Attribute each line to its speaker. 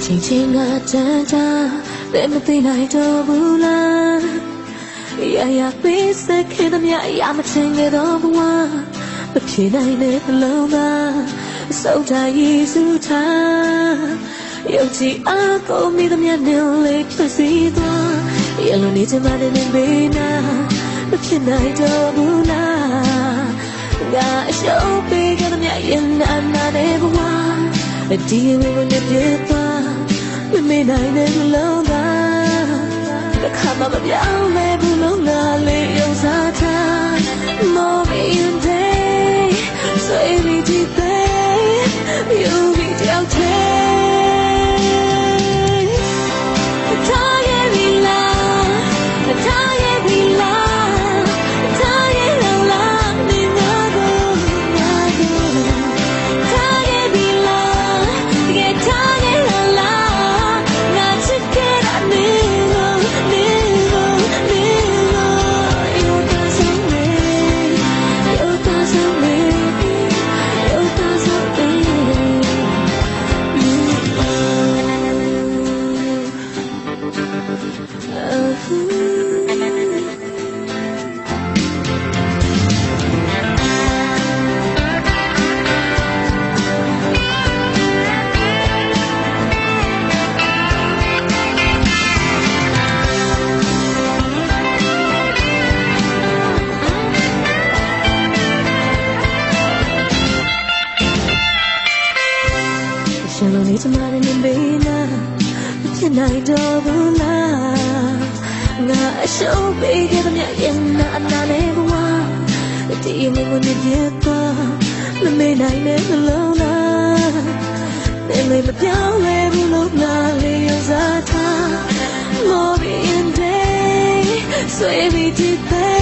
Speaker 1: ချင်းချင်းငါတန်းတာလည်းမသိနိုင်တော့ဘူးလားရပေးစခဲ့တဲ့မြတ်ရမချင်ခဲ့တော့ဘဝမဖြစ်နိုင်တဲ့လုံးသားစုပ်ထားရည်စုထားရုပ်ကြည်အားကိုမိတဲ့မြတ်နဲ့လေးဖြစ်စီသွားရလုံးနေချင်မှတဲ့ဘေးနာမဖြစ်နိုင်တော့ဘူးလားငါအရှုံးပေးခဲ့တဲ့မြတ်ရင်နာနာတဲ့ဘဝဒီဝိဝနဲ့ပြသွားမမေ့နိုင်တဲ့လုံးသားတခါမှမပြောင်းလဲဘူးလုံးလားလေးရုံစားထား More in day so every day you be out there tired we love tired we love tired we love me no tired we love get tired we love not to get a new you doesn't me Shalom is mine in Bina, tonight double la. Nga show big at me in na never one. The team when you get the midnight never alone. Then we the young level of Lalios at more in day. So every day.